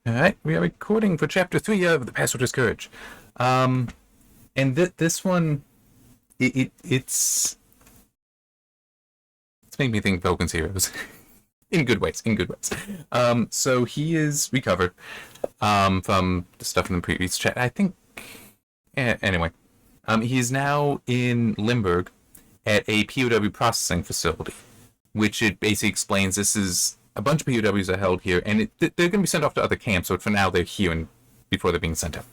All right, we are recording for Chapter 3 of The Password Courage. And this one, it's making me think of Vulcan's Heroes. in good ways, in good ways. So he is recovered from the stuff in the previous chat. I think, anyway. He is now in Limburg at a POW processing facility, which it basically explains this is a bunch of POWs are held here, and they're going to be sent off to other camps, so for now they're here and before they're being sent out.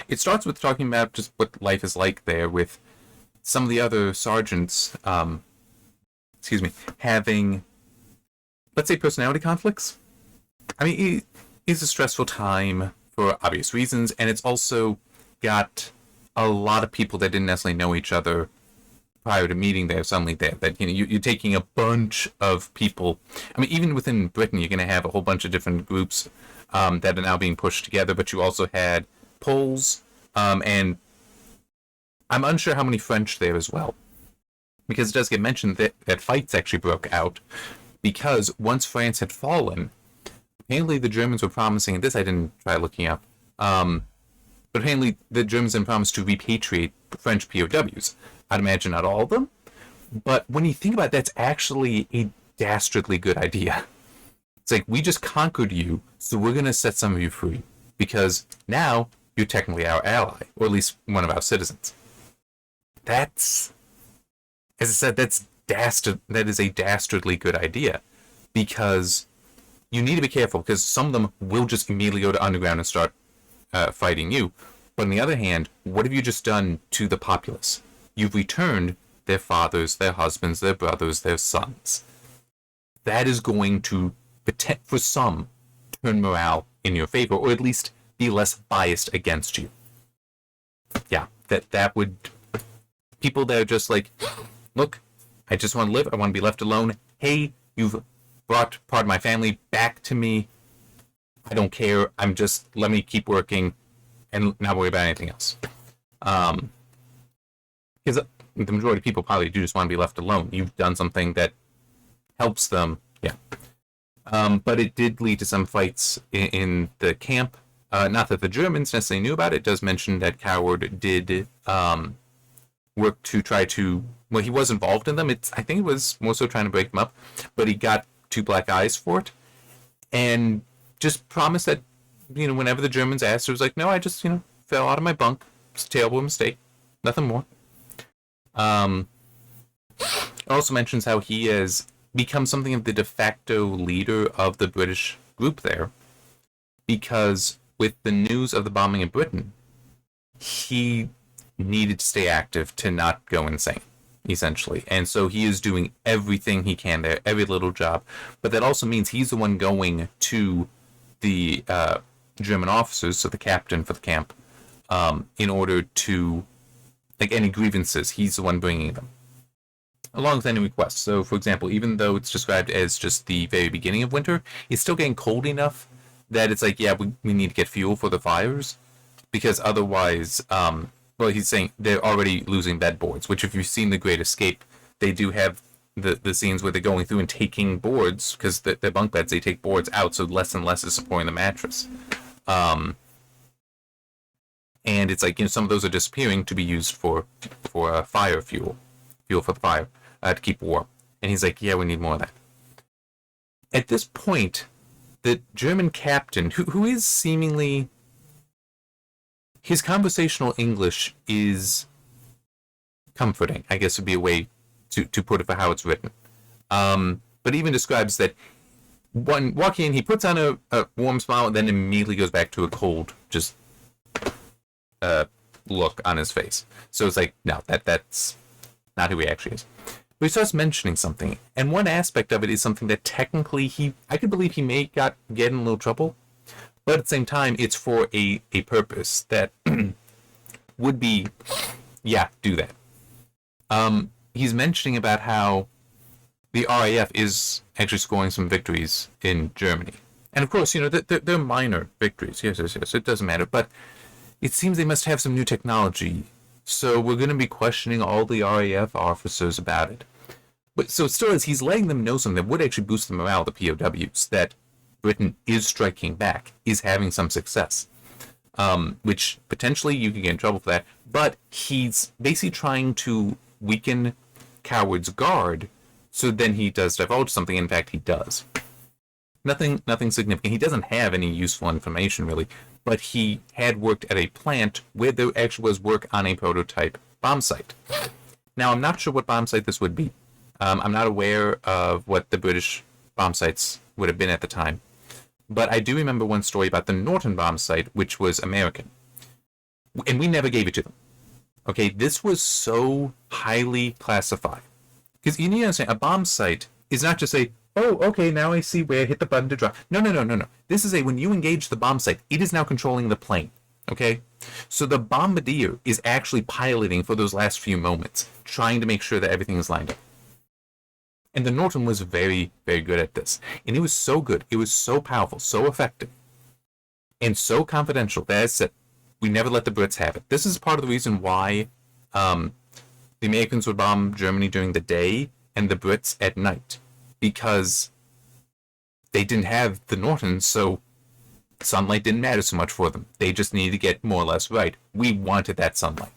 It starts with talking about just what life is like there with some of the other sergeants, having, let's say, personality conflicts. I mean, it's a stressful time for obvious reasons, and it's also got a lot of people that didn't necessarily know each other prior to meeting there suddenly there. That you're taking a bunch of people. I mean, even within Britain, you're going to have a whole bunch of different groups that are now being pushed together. But you also had Poles, and I'm unsure how many French there as well, because it does get mentioned that fights actually broke out because once France had fallen, apparently the Germans were promising. And this I didn't try looking up. But apparently the Germans then promised to repatriate French POWs. I'd imagine not all of them, but when you think about it, that's actually a dastardly good idea. It's like, we just conquered you, so we're going to set some of you free, because now you're technically our ally, or at least one of our citizens. That's, as I said, that is a dastardly good idea, because you need to be careful, because some of them will just immediately go to underground and start fighting you. But on the other hand, what have you just done to the populace? You've returned their fathers, their husbands, their brothers, their sons. That is going to, for some, turn morale in your favor, or at least be less biased against you. Yeah, that would... People that are just like, look, I just want to live, I want to be left alone. Hey, you've brought part of my family back to me. I don't care, let me keep working and not worry about anything else. Because the majority of people probably do just want to be left alone. You've done something that helps them, yeah. But it did lead to some fights in the camp. Not that the Germans necessarily knew about it. It does mention that Coward did work to try to... Well, he was involved in them. I think it was more so trying to break them up. But he got 2 black eyes for it. And just promised that, whenever the Germans asked, it was like, no, I just, fell out of my bunk. It's a terrible mistake. Nothing more. It also mentions how he has become something of the de facto leader of the British group there, because with the news of the bombing in Britain, he needed to stay active to not go insane, essentially. And so he is doing everything he can there, every little job. But that also means he's the one going to the German officers, so the captain for the camp, in order to, like, any grievances, he's the one bringing them, along with any requests. So, for example, even though it's described as just the very beginning of winter, it's still getting cold enough that it's like, yeah, we need to get fuel for the fires, because otherwise, well, he's saying they're already losing bedboards, which if you've seen The Great Escape, they do have the scenes where they're going through and taking boards, because their bunk beds, they take boards out, so less and less is supporting the mattress. And it's like, some of those are disappearing to be used for fire fuel for the fire, to keep warm. And he's like, yeah, we need more of that. At this point, the German captain, who is seemingly... His conversational English is comforting, I guess would be a way to put it for how it's written. But even describes that when walking in, he puts on a warm smile and then immediately goes back to a cold, just look on his face. So it's like, no, that's not who he actually is. But he starts mentioning something, and one aspect of it is something that technically I could believe he may get in a little trouble, but at the same time, it's for a purpose that would be, yeah, do that. He's mentioning about how the RAF is actually scoring some victories in Germany. And of course, they're minor victories. Yes, it doesn't matter. But it seems they must have some new technology. So we're going to be questioning all the RAF officers about it. But so still, as he's letting them know something that would actually boost the morale of the POWs, that Britain is striking back, is having some success. Which potentially you could get in trouble for that, but he's basically trying to weaken Coward's guard, so then he does divulge something. In fact, he does. Nothing significant. He doesn't have any useful information, really, but he had worked at a plant where there actually was work on a prototype bomb site. Now, I'm not sure what bomb site this would be. I'm not aware of what the British bomb sites would have been at the time. But I do remember one story about the Norton bomb site, which was American. And we never gave it to them. Okay, this was so highly classified. Because you need to understand, a bomb site is not just a, oh, okay, now I see where, hit the button to drop. No. This is a, when you engage the bomb site, it is now controlling the plane. Okay? So the bombardier is actually piloting for those last few moments, trying to make sure that everything is lined up. And the Norton was very, very good at this. And it was so good, it was so powerful, so effective, and so confidential that I said, we never let the Brits have it. This is part of the reason why the Americans would bomb Germany during the day and the Brits at night. Because they didn't have the Norton, so sunlight didn't matter so much for them. They just needed to get more or less right. We wanted that sunlight.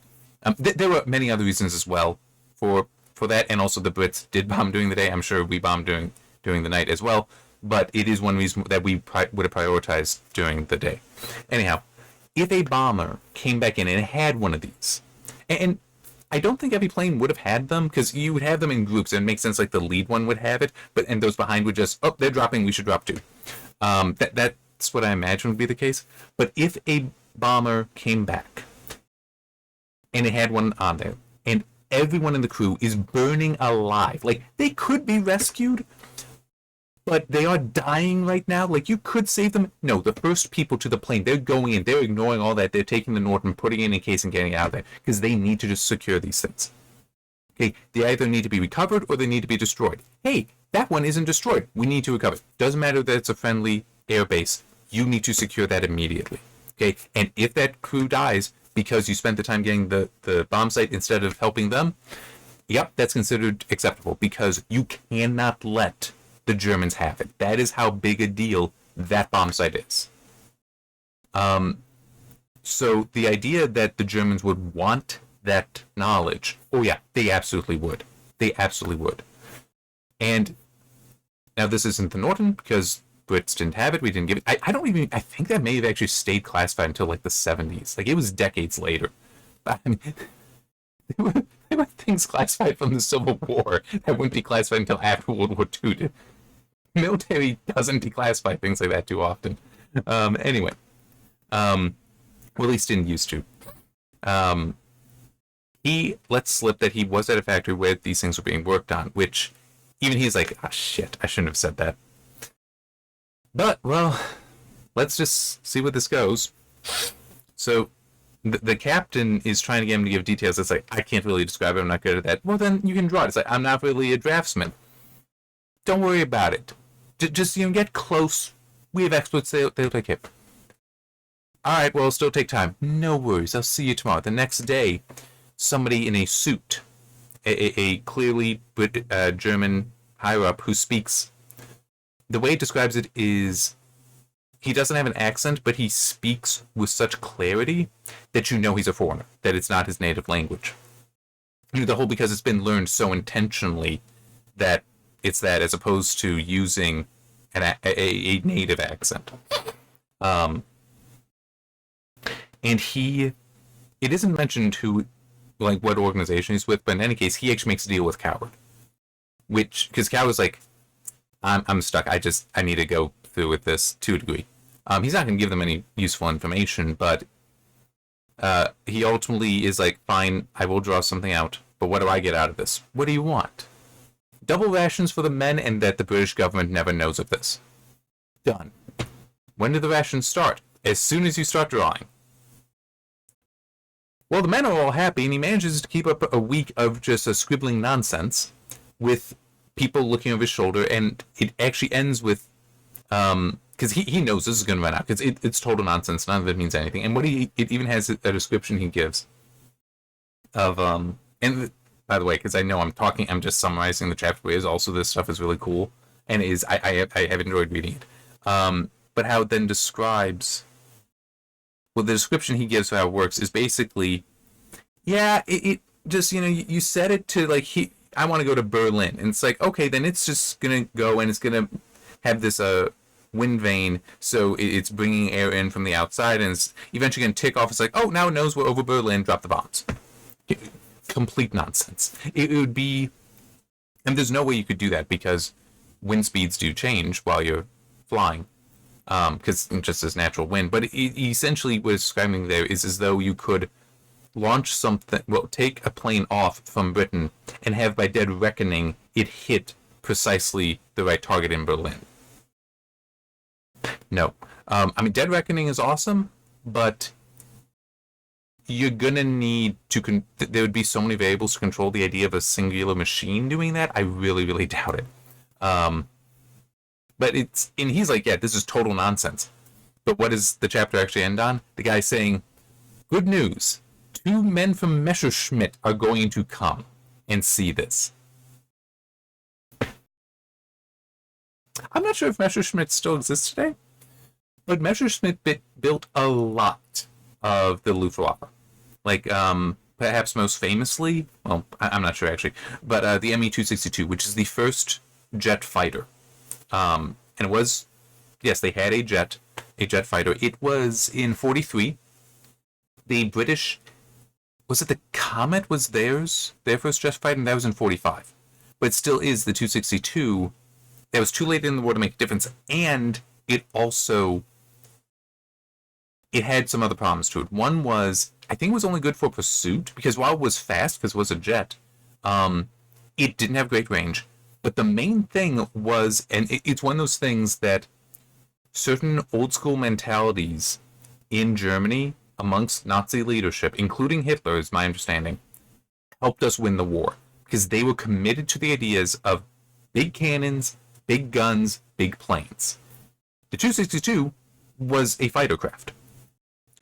There were many other reasons as well for that, and also the Brits did bomb during the day. I'm sure we bombed during the night as well, but it is one reason that we would have prioritized during the day. Anyhow, if a bomber came back in and had one of these, and I don't think every plane would have had them, because you would have them in groups, and it makes sense like the lead one would have it, and those behind would just, oh, they're dropping, we should drop too. That's what I imagine would be the case. But if a bomber came back, and it had one on there, and everyone in the crew is burning alive. Like, they could be rescued, but they are dying right now. Like, you could save them. No, the first people to the plane, they're going in. They're ignoring all that. They're taking the Norton, putting it in a case and getting it out of there, because they need to just secure these things. Okay, they either need to be recovered or they need to be destroyed. Hey, that one isn't destroyed. We need to recover it. Doesn't matter that it's a friendly air base. You need to secure that immediately. Okay, and if that crew dies because you spent the time getting the bomb site instead of helping them, yep, that's considered acceptable, because you cannot let the Germans have it. That is how big a deal that bomb site is. So the idea that the Germans would want that knowledge, oh yeah, they absolutely would. They absolutely would. And now this isn't the Norton, because Brits didn't have it. We didn't give it. I think that may have actually stayed classified until like the 70s. Like, it was decades later. But, I mean, there were things classified from the Civil War that wouldn't be classified until after World War II. The military doesn't declassify things like that too often. Anyway. Well, at least didn't used to. He lets slip that he was at a factory where these things were being worked on, which even he's like, ah, shit, I shouldn't have said that. But, well, let's just see where this goes. So, the captain is trying to get him to give details. It's like, I can't really describe it. I'm not good at that. Well, then you can draw it. It's like, I'm not really a draftsman. Don't worry about it. Just, get close. We have experts. They'll take it. All right, well, it'll still take time. No worries. I'll see you tomorrow. The next day, somebody in a suit, a clearly German higher-up who speaks, the way it describes it is, he doesn't have an accent, but he speaks with such clarity that you know he's a foreigner, that it's not his native language. The whole, because it's been learned so intentionally that it's that, as opposed to using a native accent. And it isn't mentioned who, like, what organization he's with, but in any case, he actually makes a deal with Coward. Because Coward's like, I'm stuck. I need to go through with this to a degree. He's not going to give them any useful information, but he ultimately is like, fine, I will draw something out, but what do I get out of this? What do you want? Double rations for the men, and that the British government never knows of this. Done. When do the rations start? As soon as you start drawing. Well, the men are all happy, and he manages to keep up a week of just a scribbling nonsense with people looking over his shoulder, and it actually ends with, because he knows this is going to run out, because it's total nonsense, none of it means anything, and it even has a description he gives of, and by the way, because I know I'm just summarizing the chapter, is also this stuff is really cool, and I have enjoyed reading it. But how it then describes, well, the description he gives for how it works is basically, yeah, it just, you set it to like, I want to go to Berlin. And it's like, okay, then it's just going to go and it's going to have this wind vane. So it's bringing air in from the outside and it's eventually going to tick off. It's like, oh, now it knows we're over Berlin, drop the bombs. Complete nonsense. It would be, and there's no way you could do that because wind speeds do change while you're flying. Because just as natural wind. But essentially what it's describing there is as though you could launch something, well, take a plane off from Britain and have by dead reckoning it hit precisely the right target in Berlin. No. I mean, dead reckoning is awesome, but you're gonna need to, there would be so many variables to control the idea of a singular machine doing that. I really, really doubt it. But and he's like, yeah, this is total nonsense. But what does the chapter actually end on? The guy saying, good news. 2 men from Messerschmitt are going to come and see this. I'm not sure if Messerschmitt still exists today, but Messerschmitt built a lot of the Luftwaffe. Like, perhaps most famously, well, I'm not sure actually, but the Me-262, which is the first jet fighter. And it was, yes, they had a jet fighter. It was in 43. The British, was it the Comet was their first jet fighter, and that was in 45. But it still is the 262. That was too late in the war to make a difference, and it had some other problems to it. One was, I think it was only good for pursuit, because while it was fast, because it was a jet, it didn't have great range. But the main thing was, and it's one of those things that certain old school mentalities in Germany amongst Nazi leadership, including Hitler, is my understanding, helped us win the war. Because they were committed to the ideas of big cannons, big guns, big planes. The 262 was a fighter craft.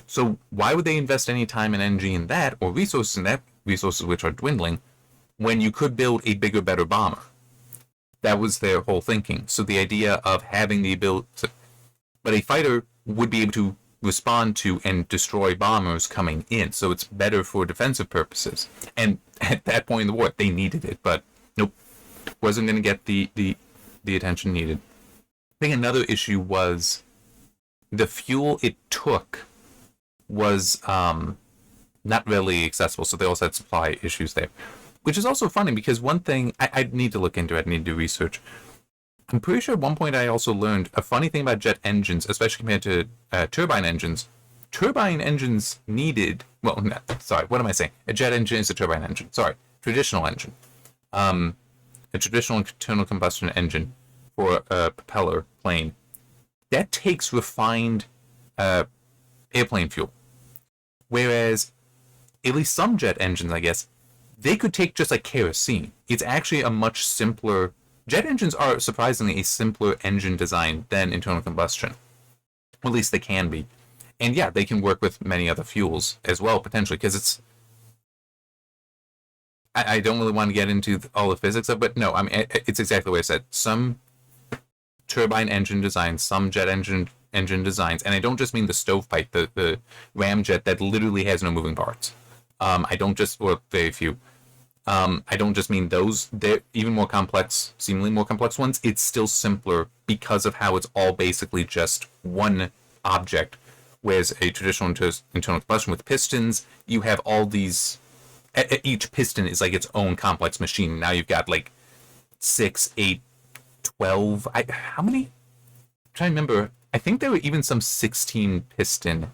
So why would they invest any time and energy in that, or resources in that, resources which are dwindling, when you could build a bigger, better bomber? That was their whole thinking. So the idea of having the ability to, but a fighter would be able to respond to and destroy bombers coming in. So it's better for defensive purposes. And at that point in the war, they needed it, but nope, wasn't going to get the attention needed. I think another issue was the fuel it took was not really accessible. So they also had supply issues there. Which is also funny because one thing I need to look into, I need to do research. I'm pretty sure at one point I also learned a funny thing about jet engines, especially compared to turbine engines. Turbine engines needed, well, no, sorry, what am I saying? A jet engine is a turbine engine. Sorry, traditional engine. A traditional internal combustion engine for a propeller plane. That takes refined airplane fuel. Whereas, at least some jet engines, I guess, they could take just like kerosene. It's actually a much simpler... Jet engines are surprisingly a simpler engine design than internal combustion. Or at least they can be. And yeah, they can work with many other fuels as well, potentially, because it's... I don't really want to get into all the physics of it, but no, I mean, it's exactly what I said. Some turbine engine designs, some jet engine designs, and I don't just mean the stovepipe, the ramjet that literally has no moving parts. I don't just... Well, very few. I don't just mean those. They're even more complex, seemingly more complex ones. It's still simpler because of how it's all basically just one object. Whereas a traditional internal combustion with pistons, you have all these... Each piston is like its own complex machine. Now you've got like 6, 8, 12... how many? I'm trying to remember. I think there were even some 16 piston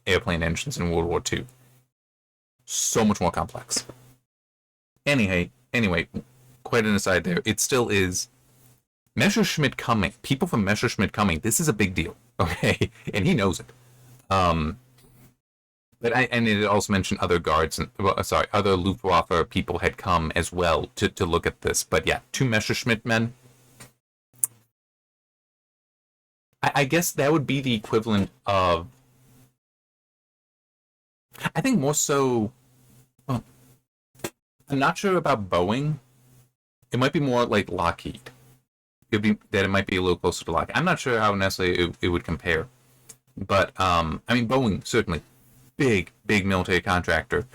airplane engines in World War II. So much more complex. Anyway, quite an aside there. It still is Messerschmitt coming. People from Messerschmitt coming. This is a big deal, okay? And he knows it. And it also mentioned other guards and other Luftwaffe people had come as well to look at this. But yeah, 2 Messerschmitt men. I guess that would be the equivalent of... I think more so... Well, I'm not sure about Boeing. It might be more like Lockheed. it might be a little closer to Lockheed. I'm not sure how necessarily it would compare, but I mean, Boeing certainly big military contractor.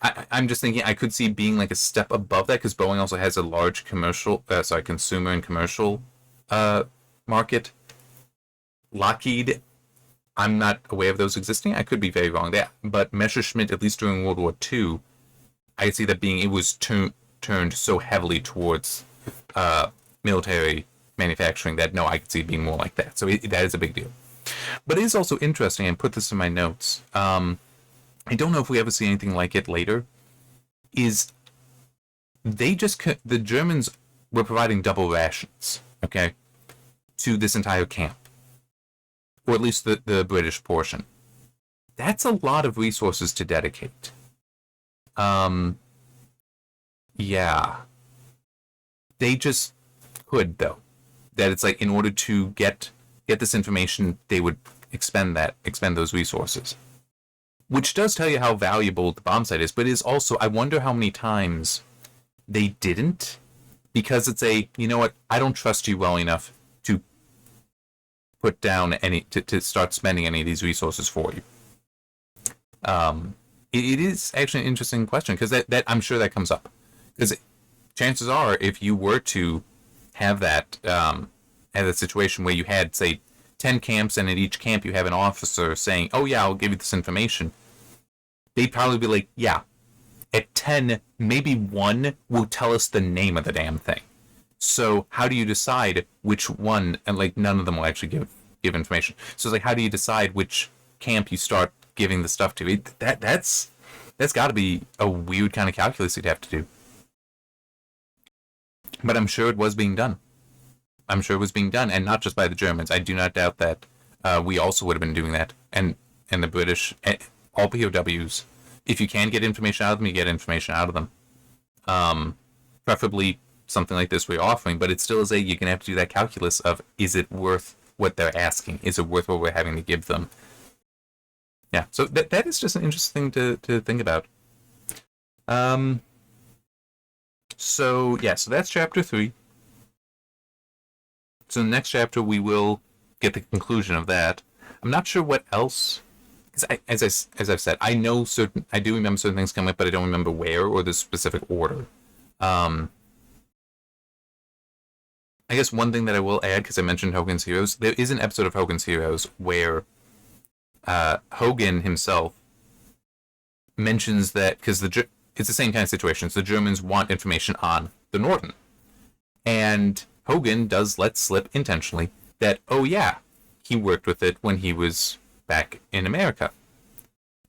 I'm just thinking I could see being like a step above that because Boeing also has a large consumer and commercial market. Lockheed, I'm not aware of those existing. I could be very wrong there, but Messerschmitt, at least during World War II, I see that being it was turned so heavily towards military manufacturing that no, I could see it being more like that. So that is a big deal. But it is also interesting, and put this in my notes. I don't know if we ever see anything like it later. Is the Germans were providing double rations, okay, to this entire camp, or at least the British portion. That's a lot of resources to dedicate. Yeah. They just could, though. That it's like in order to get this information, they would expend those resources. Which does tell you how valuable the bomb site is, but it is also, I wonder how many times they didn't, because it's you know what, I don't trust you well enough to put down to start spending any of these resources for you. It is actually an interesting question, because that I'm sure that comes up. Because chances are, if you were to have that, have a situation where you had, say, 10 camps, and at each camp you have an officer saying, oh yeah, I'll give you this information, they'd probably be like, yeah, at 10, maybe one will tell us the name of the damn thing. So how do you decide which one, and like none of them will actually give information. So it's like, how do you decide which camp you start giving the stuff to? That's got to be a weird kind of calculus you'd have to do. But I'm sure it was being done. And not just by the Germans. I do not doubt that we also would have been doing that, and the British, all POWs. If you can get information out of them, you get information out of them. Preferably something like this we're offering, but it still is you're gonna have to do that calculus of, is it worth what they're asking? Is it worth what we're having to give them? Yeah. So that is just an interesting thing to think about. So that's chapter 3. So in the next chapter we will get the conclusion of that. I'm not sure what else, because as I've said, I do remember certain things coming up, but I don't remember where or the specific order. I guess one thing that I will add, because I mentioned Hogan's Heroes, there is an episode of Hogan's Heroes where Hogan himself mentions that, because it's the same kind of situation. So the Germans want information on the Norton. And Hogan does let slip intentionally that, oh yeah, he worked with it when he was back in America.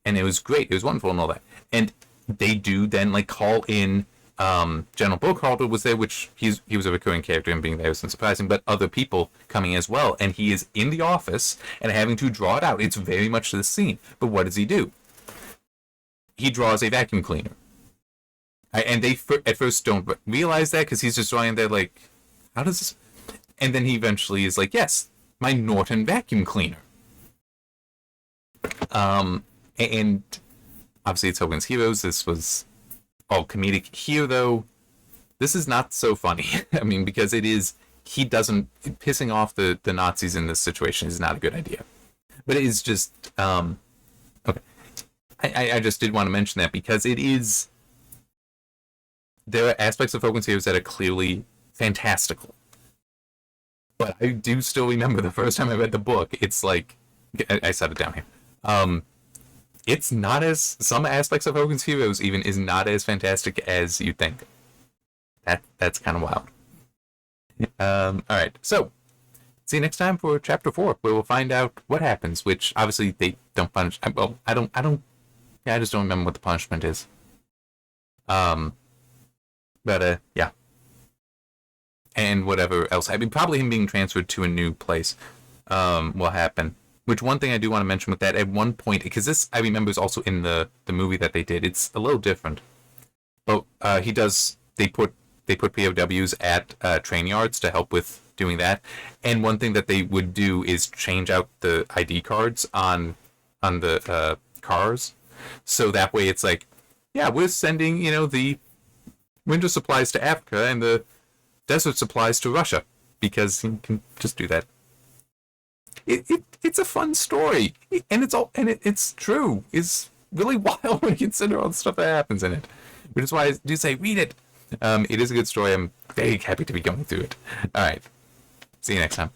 And it was great. It was wonderful and all that. And they do then like call in General Burkhalter was there, which he was a recurring character, and being there wasn't surprising, but other people coming as well. And he is in the office and having to draw it out. It's very much the scene. But what does he do? He draws a vacuum cleaner. And they at first don't realize that, because he's just drawing there like, how does this? And then he eventually is like, yes, my Norton vacuum cleaner. And obviously it's Hogan's Heroes. This was all comedic. Here, though, this is not so funny. I mean, because pissing off the Nazis in this situation is not a good idea. But it is just, okay. I just did want to mention that, because there are aspects of Hogan's Heroes that are clearly fantastical. But I do still remember the first time I read the book, it's like, I set it down here. It's not as, some aspects of Hogan's Heroes even is not as fantastic as you think. That's kind of wild. Alright, so, see you next time for chapter 4, where we'll find out what happens, which obviously they don't punish, I just don't remember what the punishment is. Yeah. And whatever else. I mean, probably him being transferred to a new place will happen. Which, one thing I do want to mention with that, at one point, because this, I remember, is also in the movie that they did. It's a little different. But they put POWs at train yards to help with doing that. And one thing that they would do is change out the ID cards on the cars. So that way it's like, yeah, we're sending, the winter supplies to Africa, and the desert supplies to Russia because he can just do that. It's a fun story, and it's true. It's really wild when you consider all the stuff that happens in it, which is why I do say read it. It is a good story. I'm very happy to be going through it. All right, see you next time.